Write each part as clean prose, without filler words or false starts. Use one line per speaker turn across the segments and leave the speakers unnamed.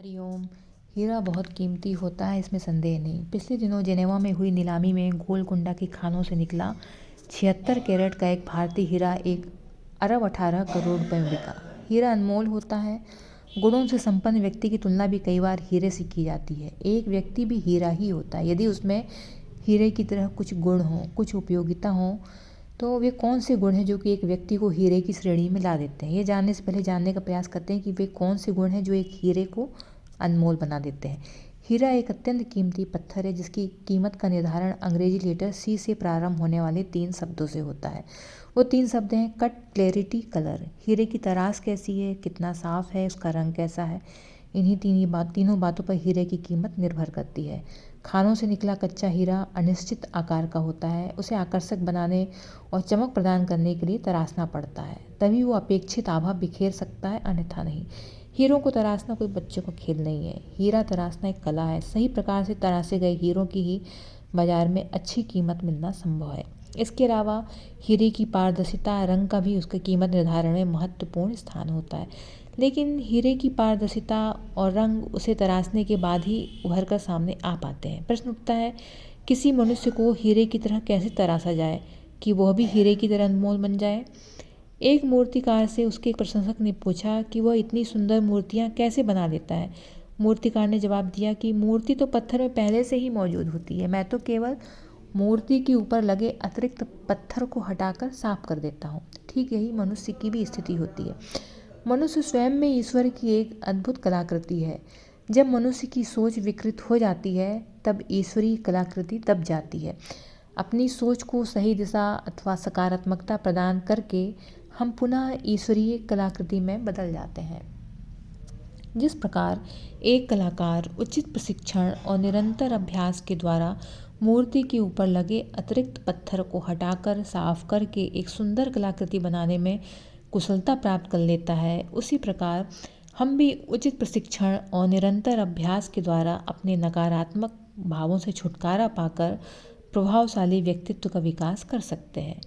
हरिओम। हीरा बहुत कीमती होता है, इसमें संदेह नहीं। पिछले दिनों जेनेवा में हुई नीलामी में गोलकुंडा की खानों से निकला 76 कैरेट का एक भारतीय हीरा 1 अरब 18 करोड़ रुपए में बिका। हीरा अनमोल होता है। गुणों से संपन्न व्यक्ति की तुलना भी कई बार हीरे से की जाती है। एक व्यक्ति भी हीरा ही होता है यदि उसमें हीरे की तरह कुछ गुण हो, कुछ उपयोगिता हो। तो वे कौन से गुण हैं जो कि एक व्यक्ति को हीरे की श्रेणी में ला देते हैं? ये जानने से पहले जानने का प्रयास करते हैं कि वे कौन से गुण हैं जो एक हीरे को अनमोल बना देते हैं। हीरा एक अत्यंत कीमती पत्थर है जिसकी कीमत का निर्धारण अंग्रेजी लेटर सी से प्रारंभ होने वाले 3 शब्दों से होता है। वो 3 शब्द हैं कट, क्लैरिटी, कलर। हीरे की तराश कैसी है, कितना साफ है, उसका रंग कैसा है, इन्हीं तीनों बातों पर हीरे की कीमत निर्भर करती है। खानों से निकला कच्चा हीरा अनिश्चित आकार का होता है। उसे आकर्षक बनाने और चमक प्रदान करने के लिए तराशना पड़ता है, तभी वो अपेक्षित आभा बिखेर सकता है, अन्यथा नहीं। हीरों को तराशना कोई बच्चों का खेल नहीं है। हीरा तराशना एक कला है। सही प्रकार से तराशे गए हीरों की ही बाजार में अच्छी कीमत मिलना संभव है। इसके अलावा हीरे की पारदर्शिता, रंग का भी उसके कीमत निर्धारण में महत्वपूर्ण स्थान होता है। लेकिन हीरे की पारदर्शिता और रंग उसे तराशने के बाद ही उभर कर सामने आ पाते हैं। प्रश्न उठता है, किसी मनुष्य को हीरे की तरह कैसे तराशा जाए कि वह भी हीरे की तरह अनमोल बन जाए? एक मूर्तिकार से उसके एक प्रशंसक ने पूछा कि वह इतनी सुंदर मूर्तियाँ कैसे बना लेता है। मूर्तिकार ने जवाब दिया कि मूर्ति तो पत्थर में पहले से ही मौजूद होती है, मैं तो केवल मूर्ति के ऊपर लगे अतिरिक्त पत्थर को हटाकर साफ कर देता हूँ। ठीक यही मनुष्य की भी स्थिति होती है। मनुष्य स्वयं में ईश्वर की एक अद्भुत कलाकृति है। जब मनुष्य की सोच विकृत हो जाती है तब ईश्वरीय कलाकृति दब जाती है। अपनी सोच को सही दिशा अथवा सकारात्मकता प्रदान करके हम पुनः ईश्वरीय कलाकृति में बदल जाते हैं। जिस प्रकार एक कलाकार उचित प्रशिक्षण और निरंतर अभ्यास के द्वारा मूर्ति के ऊपर लगे अतिरिक्त पत्थर को हटाकर साफ करके एक सुंदर कलाकृति बनाने में कुशलता प्राप्त कर लेता है, उसी प्रकार हम भी उचित प्रशिक्षण और निरंतर अभ्यास के द्वारा अपने नकारात्मक भावों से छुटकारा पाकर प्रभावशाली व्यक्तित्व का विकास कर सकते हैं।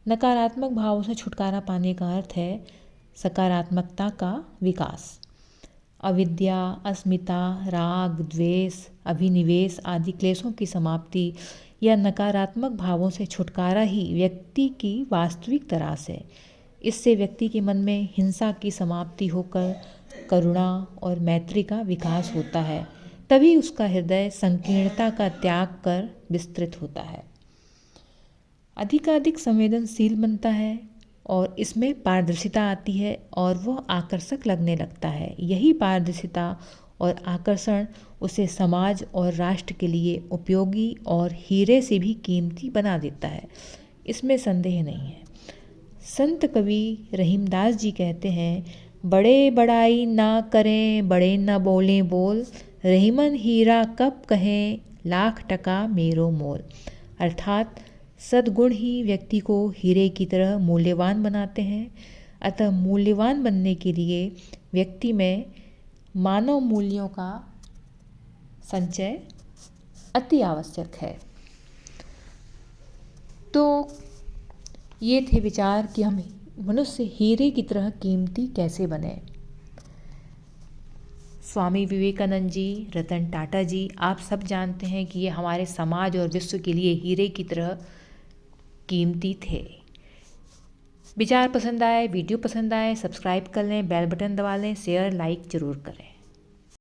नकारात्मक भावों से छुटकारा पाने का अर्थ है सकारात्मकता का विकास। अविद्या, अस्मिता, राग, द्वेष, अभिनिवेश आदि क्लेशों की समाप्ति या नकारात्मक भावों से छुटकारा ही व्यक्ति की वास्तविक तराश है। इससे व्यक्ति के मन में हिंसा की समाप्ति होकर करुणा और मैत्री का विकास होता है। तभी उसका हृदय संकीर्णता का त्याग कर विस्तृत होता है, अधिकाधिक संवेदनशील बनता है और इसमें पारदर्शिता आती है और वह आकर्षक लगने लगता है। यही पारदर्शिता और आकर्षण उसे समाज और राष्ट्र के लिए उपयोगी और हीरे से भी कीमती बना देता है, इसमें संदेह नहीं है। संत कवि रहीमदास जी कहते हैं, बड़े बड़ाई ना करें, बड़े न बोलें बोल, रहीमन हीरा कब कहें, लाख टका मेरो मोल। अर्थात सद्गुण ही व्यक्ति को हीरे की तरह मूल्यवान बनाते हैं। अतः मूल्यवान बनने के लिए व्यक्ति में मानव मूल्यों का संचय अति आवश्यक है। तो ये थे विचार कि हम मनुष्य हीरे की तरह कीमती कैसे बने। स्वामी विवेकानंद जी, रतन टाटा जी, आप सब जानते हैं कि ये हमारे समाज और विश्व के लिए हीरे की तरह कीमती थे। विचार पसंद आए, वीडियो पसंद आए, सब्सक्राइब कर लें, बेल बटन दबा लें, शेयर लाइक ज़रूर करें।